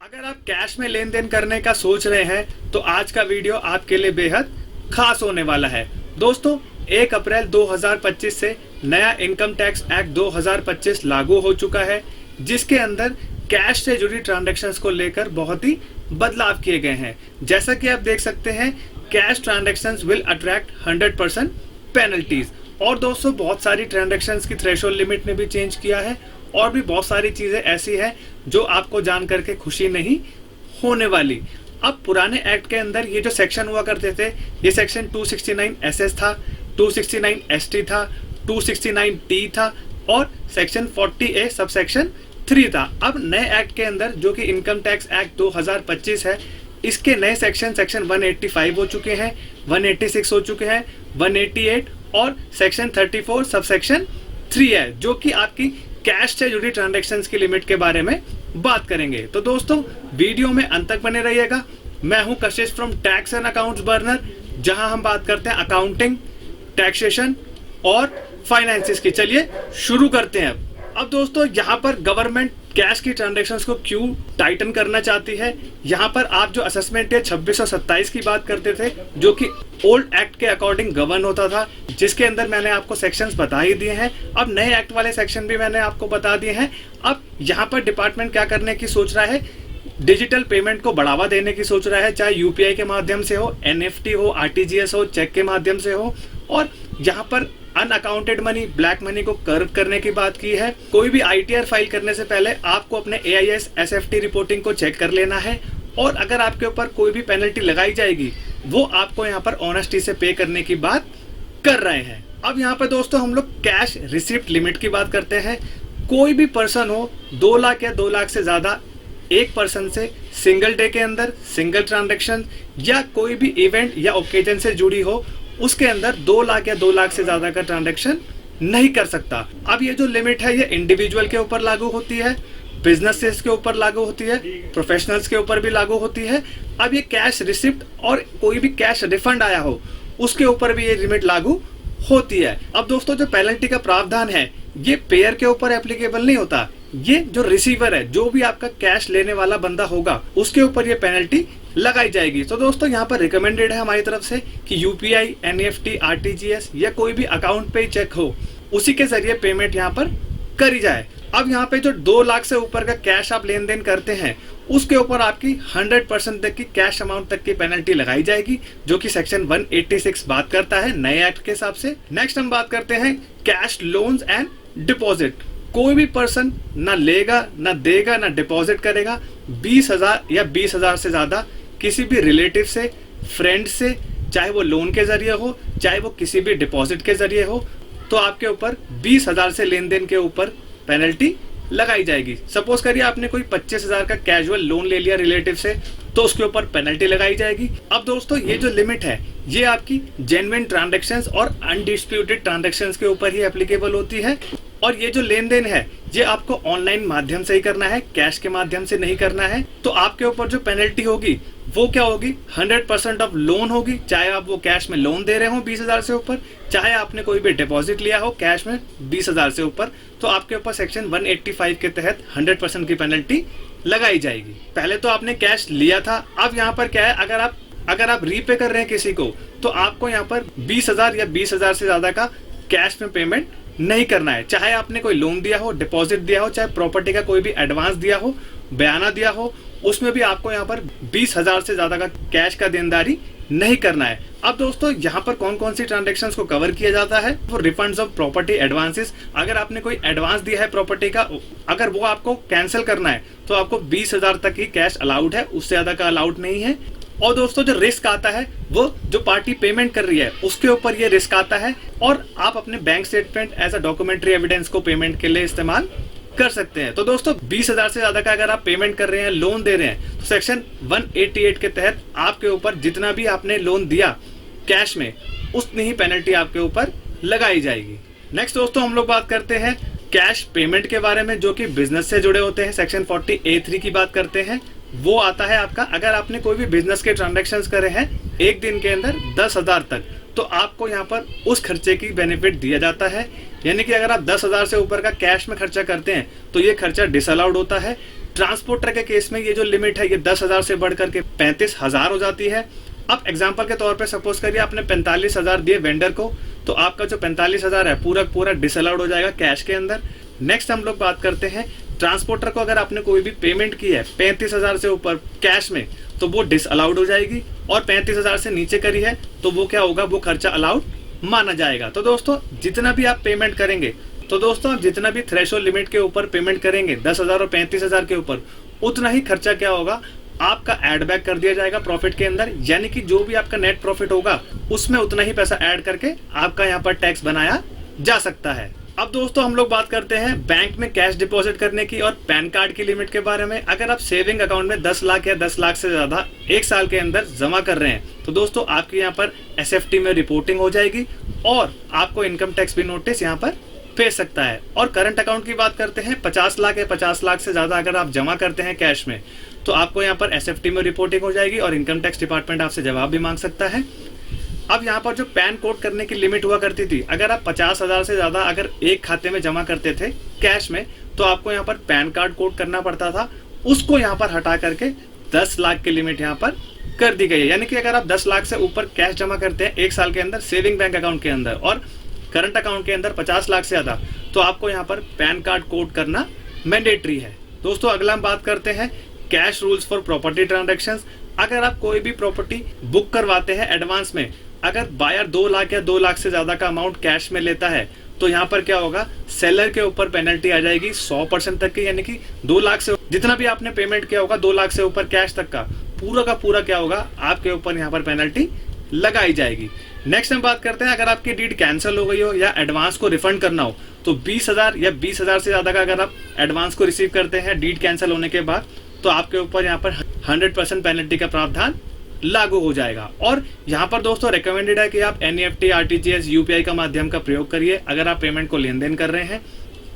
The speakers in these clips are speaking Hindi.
अगर आप कैश में लेन देन करने का सोच रहे हैं तो आज का वीडियो आपके लिए बेहद खास होने वाला है। दोस्तों, 1 अप्रैल 2025 से नया इनकम टैक्स एक्ट 2025 लागू हो चुका है, जिसके अंदर कैश से जुड़ी ट्रांजैक्शंस को लेकर बहुत ही बदलाव किए गए हैं। जैसा कि आप देख सकते हैं, cash transactions will attract 100% penalties. और दोस्तों, बहुत सारी ट्रांजैक्शंस की थ्रेशोल्ड लिमिट ने भी चेंज किया है और भी बहुत सारी चीजें ऐसी हैं जो आपको जान करके खुशी नहीं होने वाली। अब पुराने एक्ट के अंदर ये जो सेक्शन हुआ करते थे, ये सेक्शन 269 SS था, 269 ST था, 269 T था और सेक्शन 40A सब सेक्शन 3 था। अब नए एक्ट के अंदर जो कि इनकम टैक्स एक्ट 2025 है, इसके नए सेक्शन 185 हो चुके हैं, 186 हो चुके हैं, 188 और सेक्शन 34 सब सेक्शन 3 है, जो कि आपकी कैश से जुड़ी ट्रांजैक्शंस की लिमिट के बारे में बात करेंगे। तो दोस्तों, वीडियो में अंत तक बने रहिएगा। मैं हूं कशिश from tax and accounts burner, जहां हम बात करते हैं अकाउंटिंग, टैक्सेशन और फाइनेंसिस की। चलिए शुरू करते हैं। अब दोस्तों, यहाँ पर गवर्नमेंट कैश की ट्रांजैक्शंस को क्यों टाइटन करना चाहती है? यहाँ पर आप जो असेसमेंट है 2627 की बात करते थे, जो कि ओल्ड एक्ट के अकॉर्डिंग गवर्न होता था, जिसके अंदर मैंने आपको सेक्शंस बता ही दिए हैं। अब नए एक्ट वाले सेक्शन भी मैंने आपको बता दिए हैं। अब यहाँ पर डिपार्टमेंट क्या करने की सोच रहा है? डिजिटल पेमेंट को बढ़ावा देने की सोच रहा है, चाहे UPI के माध्यम से हो, NFT हो, RTGS हो, चेक के माध्यम से हो। और यहाँ पर अनअकाउंटेड मनी, ब्लैक मनी को कर्व करने की बात की है। कोई भी ITR फाइल करने से पहले आपको अपने AIS SFT रिपोर्टिंग को चेक कर लेना है, और अगर आपके ऊपर कोई भी पेनल्टी लगाई जाएगी, वो आपको यहाँ पर ऑनेस्टी से पे करने की बात कर रहे हैं। अब यहाँ पर दोस्तों, हम लोग कैश रिसिप्ट लिमिट की बात करते हैं। कोई भी पर्सन हो, 2 लाख या 2 लाख से ज्यादा एक पर्सन से सिंगल डे के अंदर सिंगल ट्रांजैक्शन या कोई भी इवेंट या ओकेजन से जुड़ी हो, उसके अंदर 2 लाख या 2 लाख से ज्यादा का ट्रांजैक्शन नहीं कर सकता। अब ये जो लिमिट है, ये इंडिविजुअल के ऊपर लागू होती है, बिजनेसेस के ऊपर लागू होती है, प्रोफेशनल्स के ऊपर भी लागू होती है। अब ये कैश रिसिप्ट और कोई भी कैश रिफंड आया हो, उसके ऊपर भी ये लिमिट लागू होती है। अब दोस्तों, जो पेनल्टी का प्रावधान है, ये पेयर के ऊपर एप्लीकेबल नहीं होता। ये जो रिसीवर है, जो भी आपका कैश लेने वाला बंदा होगा, उसके ऊपर ये पेनल्टी लगाई जाएगी। तो दोस्तों, यहाँ पर रिकमेंडेड है हमारी तरफ से कि UPI, NEFT, RTGS या कोई भी अकाउंट पे चेक हो, उसी के जरिए पेमेंट यहाँ पर करी जाए। अब यहाँ पे जो 2 लाख से ऊपर का कैश आप लेन देन करते हैं, उसके ऊपर आपकी 100% तक की कैश अमाउंट तक की पेनल्टी लगाई जाएगी, जो कि सेक्शन 186 बात करता है नए एक्ट के हिसाब से। नेक्स्ट हम बात करते हैं कैश लोन्स एंड डिपॉजिट। कोई भी पर्सन ना लेगा, ना देगा, ना डिपॉजिट करेगा 20,000 या 20,000 से ज्यादा किसी भी रिलेटिव से, फ्रेंड से, चाहे वो लोन के जरिए हो, चाहे वो किसी भी डिपॉजिट के जरिए हो, तो आपके ऊपर 20,000 से लेन देन के ऊपर पेनल्टी लगाई जाएगी। सपोज करिए आपने कोई 25,000 का कैजुअल लोन ले लिया रिलेटिव से, तो उसके ऊपर पेनल्टी लगाई जाएगी। अब दोस्तों, ये जो लिमिट है, ये आपकी जेन्युइन ट्रांजैक्शंस और अनडिस्प्यूटेड ट्रांजैक्शंस के ऊपर ही एप्लीकेबल होती है। और ये जो लेन देन है, ये आपको ऑनलाइन माध्यम से ही करना है, कैश के माध्यम से नहीं करना है। तो आपके ऊपर जो पेनल्टी होगी, वो क्या होगी? 100% ऑफ लोन होगी, चाहे आप वो कैश में लोन दे रहे हो 20,000 से ऊपर, चाहे आपने कोई भी डिपॉजिट लिया हो कैश में 20,000 से ऊपर, तो आपके ऊपर सेक्शन 185 के तहत 100% की पेनल्टी लगाई जाएगी। पहले तो आपने कैश लिया था, अब यहाँ पर क्या है, अगर आप रीपे कर रहे हैं किसी को, तो आपको यहाँ पर 20,000 या 20,000 से ज्यादा का कैश में पेमेंट नहीं करना है। चाहे आपने कोई लोन दिया हो, डिपॉजिट दिया हो, चाहे प्रॉपर्टी का कोई भी एडवांस दिया हो, बयाना दिया हो, उसमें भी आपको यहाँ पर 20,000 से ज्यादा का कैश का देनदारी नहीं करना है। अब दोस्तों, यहाँ पर कौन कौन सी ट्रांजैक्शंस को कवर किया जाता है? वो रिफंड्स ऑफ प्रॉपर्टी एडवांसेस। अगर आपने कोई एडवांस दिया है प्रॉपर्टी का, अगर वो आपको कैंसिल करना है, तो आपको 20,000 तक ही कैश अलाउड है, उससे ज्यादा का अलाउड नहीं है। और दोस्तों, जो रिस्क आता है, वो जो पार्टी पेमेंट कर रही है उसके ऊपर ये रिस्क आता है, और आप अपने bank statement as a documentary evidence को पेमेंट के लिए इस्तेमाल कर सकते हैं। तो दोस्तों, 20,000 से ज्यादा का अगर आप पेमेंट कर रहे हैं, लोन दे रहे हैं, तो सेक्शन 188 के तहत आपके ऊपर जितना भी आपने लोन दिया कैश में, उतनी ही पेनल्टी आपके ऊपर लगाई जाएगी। नेक्स्ट दोस्तों, हम लोग बात करते हैं कैश पेमेंट के बारे में, जो कि बिजनेस से जुड़े होते हैं। सेक्शन 40A3 की बात करते हैं। वो आता है आपका, अगर आपने कोई भी बिजनेस के ट्रांजैक्शंस करे हैं एक दिन के अंदर 10,000 तक, तो आपको यहाँ पर उस खर्चे की बेनिफिट दिया जाता है। यानी कि अगर आप 10,000 से ऊपर का कैश में खर्चा करते हैं, तो ये खर्चा डिसअलाउड होता है। ट्रांसपोर्टर के केस में ये जो लिमिट है ये 10,000 से बढ़कर के 35,000 हो जाती है। अब एग्जांपल के तौर पे सपोज करिए आपने 45,000 दिए वेंडर को, तो आपका जो 45,000 है पूरा डिसअलाउड हो जाएगा कैश के अंदर। नेक्स्ट हम लोग बात करते हैं ट्रांसपोर्टर को, अगर आपने कोई भी पेमेंट की है 35,000 से ऊपर कैश में तो वो डिसअलाउड हो जाएगी, और 35,000 से नीचे करी है तो वो क्या होगा, वो खर्चा अलाउड माना जाएगा। तो दोस्तों जितना भी आप पेमेंट करेंगे, तो दोस्तों जितना भी थ्रेशोल्ड लिमिट के ऊपर पेमेंट करेंगे 10,000 और 35,000 के ऊपर, उतना ही खर्चा क्या होगा आपका ऐड बैक कर दिया जाएगा प्रॉफिट के अंदर, यानी कि जो भी आपका नेट प्रॉफिट होगा उसमें उतना ही पैसा ऐड करके आपका यहाँ पर टैक्स बनाया जा सकता है। अब दोस्तों हम लोग बात करते हैं बैंक में कैश डिपॉजिट करने की और पैन कार्ड की लिमिट के बारे में। अगर आप सेविंग अकाउंट में 10 लाख या 10 लाख से ज्यादा एक साल के अंदर जमा कर रहे हैं, तो दोस्तों आपकी यहाँ पर SFT में रिपोर्टिंग हो जाएगी और आपको इनकम टैक्स भी नोटिस यहाँ पर भेज सकता है। और करंट अकाउंट की बात करते हैं 50 लाख या 50 लाख से ज्यादा अगर आप जमा करते हैं कैश में, तो आपको यहाँ पर SFT में रिपोर्टिंग हो जाएगी और इनकम टैक्स डिपार्टमेंट आपसे जवाब भी मांग सकता है। अब यहाँ पर जो पैन कोड करने की लिमिट हुआ करती थी, अगर आप 50,000 से ज्यादा अगर एक खाते में जमा करते थे कैश में, तो आपको यहाँ पर पैन कार्ड कोड करना पड़ता था। उसको यहाँ पर हटा करके 10 लाख की लिमिट यहाँ पर कर दी गई है। यानी कि अगर आप 10 लाख से ऊपर कैश जमा करते हैं एक साल के अंदर सेविंग बैंक अकाउंट के अंदर और करंट अकाउंट के अंदर 50 लाख से ज्यादा, तो आपको यहाँ पर पैन कार्ड कोड करना मैंडेटरी है। दोस्तों अगला हम बात करते हैं cash rules for property transactions. अगर आप कोई भी प्रॉपर्टी बुक करवाते हैं एडवांस में, अगर बायर 2 लाख या 2 लाख से ज्यादा का अमाउंट कैश में लेता है, तो यहाँ पर क्या होगा, सेलर के ऊपर पेनल्टी आ जाएगी 100% तक की, यानी कि 2 लाख से जितना भी आपने पेमेंट किया होगा 2 लाख से ऊपर कैश तक का पूरा क्या होगा आपके ऊपर यहाँ पर पेनल्टी लगाई जाएगी। नेक्स्ट हम बात करते हैं अगर आपकी डीड कैंसिल हो गई हो या एडवांस को रिफंड करना हो, तो 20,000 या 20,000 से ज्यादा का अगर आप एडवांस को रिसीव करते हैं डीड कैंसिल होने के बाद, तो आपके ऊपर यहाँ पर 100% पेनल्टी का प्रावधान लागू हो जाएगा। और यहाँ पर दोस्तों रिकमेंडेड है कि आप NEFT, RTGS, UPI का माध्यम का प्रयोग करिए अगर आप पेमेंट को लेन देन कर रहे हैं।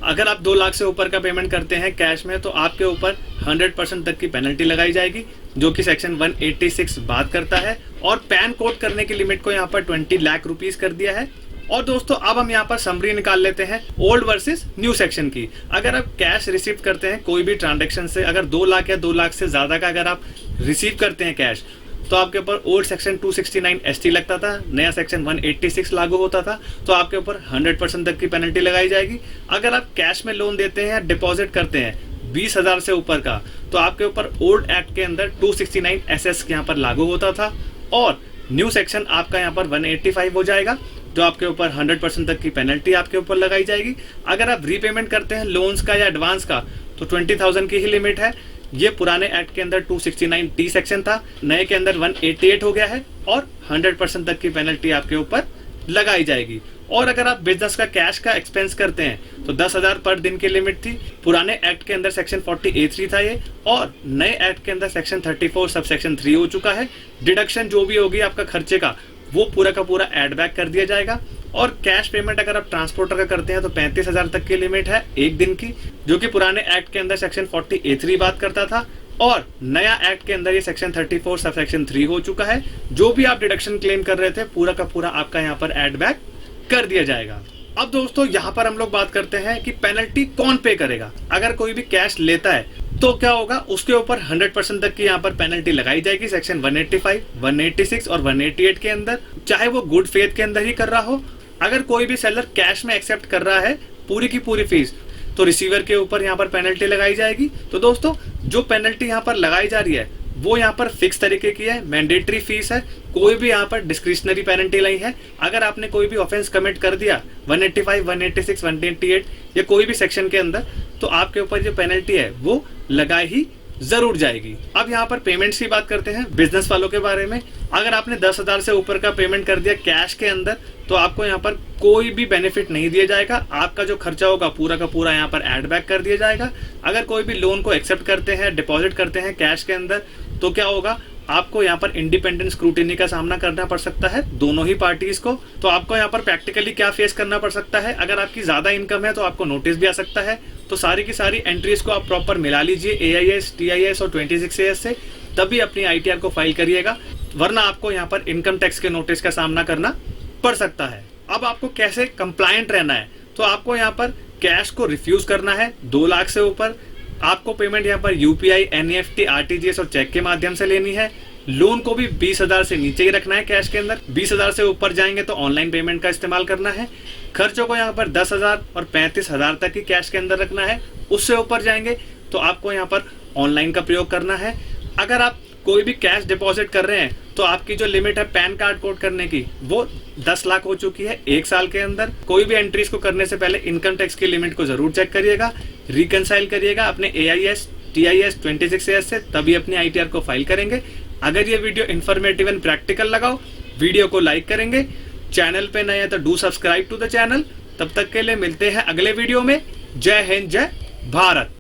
अगर आप 2 लाख से ऊपर का पेमेंट करते हैं कैश में, तो आपके ऊपर 100% तक की पेनल्टी लगाई जाएगी, जो कि सेक्शन 186 बात करता है। और पैन कोड करने की लिमिट को यहाँ पर 20 लाख रुपीस कर दिया है। और दोस्तों अब हम यहाँ पर समरी निकाल लेते हैं ओल्ड वर्सेस न्यू सेक्शन की। अगर आप कैश रिसीव करते हैं कोई भी ट्रांजेक्शन से, अगर 2 लाख या 2 लाख से ज्यादा का अगर आप रिसीव करते हैं कैश, तो आपके ऊपर ओल्ड सेक्शन 269 ST लगता था, नया सेक्शन 186 लागू होता था, तो आपके ऊपर 100% तक की पेनल्टी लगाई जाएगी। अगर आप कैश में लोन देते हैं या डिपॉजिट करते हैं 20,000 से ऊपर का, तो आपके ऊपर ओल्ड एक्ट के अंदर 269 SS यहाँ पर लागू होता था और न्यू सेक्शन आपका यहाँ पर 185 हो जाएगा, जो आपके ऊपर 100% तक की पेनल्टी आपके ऊपर लगाई जाएगी। अगर आप रीपेमेंट करते हैं लोन्स का या एडवांस का, तो 20,000 की ही लिमिट है। ये पुराने एक्ट के अंदर 269T सेक्शन था, नए के अंदर 188 हो गया है और 100% तक की पेनल्टी आपके ऊपर लगाई जाएगी। और अगर आप बिजनेस का कैश का एक्सपेंस करते हैं, तो 10,000 पर दिन की लिमिट थी। पुराने एक्ट के अंदर सेक्शन 40A3 था ये, और नए एक्ट के अंदर सेक्शन 34 सब सेक्शन 3 हो चुका है। डिडक्शन जो भी होगी आपका खर्चे का, वो पूरा का पूरा एड बैक कर दिया जाएगा। और कैश पेमेंट अगर आप ट्रांसपोर्टर का करते हैं, तो 35,000 तक की लिमिट है एक दिन की, जो कि पुराने एक्ट के अंदर सेक्शन 40A3 बात करता था, और नया एक्ट के अंदर ये सेक्शन 34 सब सेक्शन 3 हो चुका है। जो भी आप डिडक्शन क्लेम कर रहे थे, पूरा का पूरा आपका यहाँ पर एड बैक कर दिया जाएगा। अब दोस्तों यहाँ पर हम लोग बात करते हैं कि पेनल्टी कौन पे करेगा। अगर कोई भी कैश लेता है तो क्या होगा, उसके ऊपर 100% तक की यहाँ पर पेनल्टी लगाई जाएगी सेक्शन 185, 186 और 188 के अंदर, चाहे वो गुड फेथ के अंदर ही कर रहा हो। अगर कोई भी सेलर कैश में एक्सेप्ट कर रहा है पूरी की पूरी फीस, तो रिसीवर के ऊपर यहाँ पर पेनल्टी लगाई जाएगी। तो दोस्तों जो पेनल्टी यहाँ पर लगाई जा रही है वो यहाँ पर फिक्स तरीके की है, मैंडेटरी फीस है, कोई भी यहाँ पर डिस्क्रिशनरी पेनल्टी नहीं है। अगर आपने कोई भी ऑफेंस कमिट कर दिया 185, 186, 188 या कोई भी सेक्शन के अंदर, तो आपके ऊपर जो पेनल्टी है वो लगाई ही जरूर जाएगी। अब यहाँ पर पेमेंट्स की बात करते हैं बिजनेस वालों के बारे में। अगर आपने 10,000 से ऊपर का पेमेंट कर दिया कैश के अंदर, तो आपको यहाँ पर कोई भी बेनिफिट नहीं दिया जाएगा। आपका जो खर्चा होगा पूरा का पूरा यहाँ पर एड बैक कर दिया जाएगा। अगर कोई भी लोन को एक्सेप्ट करते हैं, डिपॉजिट करते हैं कैश के अंदर, तो क्या होगा, आपको यहाँ पर इंडिपेंडेंट स्क्रूटिनी का सामना करना पड़ सकता है दोनों ही पार्टीज को। तो आपको यहाँ पर प्रैक्टिकली क्या फेस करना पड़ सकता है, अगर आपकी ज्यादा इनकम है तो आपको नोटिस भी आ सकता है। तो सारी की सारी एंट्रीज को आप प्रॉपर मिला लीजिए AIS, TIS और 26AS से, तभी अपनी ITR को फाइल करिएगा, वरना आपको यहाँ पर इनकम टैक्स के नोटिस का सामना करना पड़ सकता है। अब आपको कैसे कंप्लायंट रहना है, तो आपको यहाँ पर कैश को रिफ्यूज करना है 2 लाख से ऊपर, आपको पेमेंट यहाँ पर यूपीआई, एनईएफटी, आरटीजीएस और चेक के माध्यम से लेनी है। लोन को भी 20,000 से नीचे ही रखना है कैश के अंदर। 20,000 से ऊपर जाएंगे तो ऑनलाइन पेमेंट का इस्तेमाल करना है। खर्चों को यहाँ पर 10,000 और 35,000 तक ही कैश के अंदर रखना है। उससे ऊपर जाएंगे तो आपको यहाँ पर ऑनलाइन का प्रयोग करना है। अगर आप कोई भी कैश डिपॉजिट कर रहे हैं तो आपकी जो लिमिट है पैन कार्ड कोड करने की वो 10 लाख हो चुकी है 1 साल के अंदर। कोई भी एंट्रीज को करने से पहले इनकम टैक्स की लिमिट को जरूर चेक करिएगा, रिकनसाइल करिएगा अपने AIS, TIS 26AS से, तभी अपनी ITR को फाइल करेंगे। अगर ये वीडियो इन्फॉर्मेटिव एंड प्रैक्टिकल लगाओ, वीडियो को लाइक करेंगे। चैनल पे नए हैं तो do subscribe to the channel. तब तक के लिए मिलते हैं अगले वीडियो में। जय हिंद, जय भारत।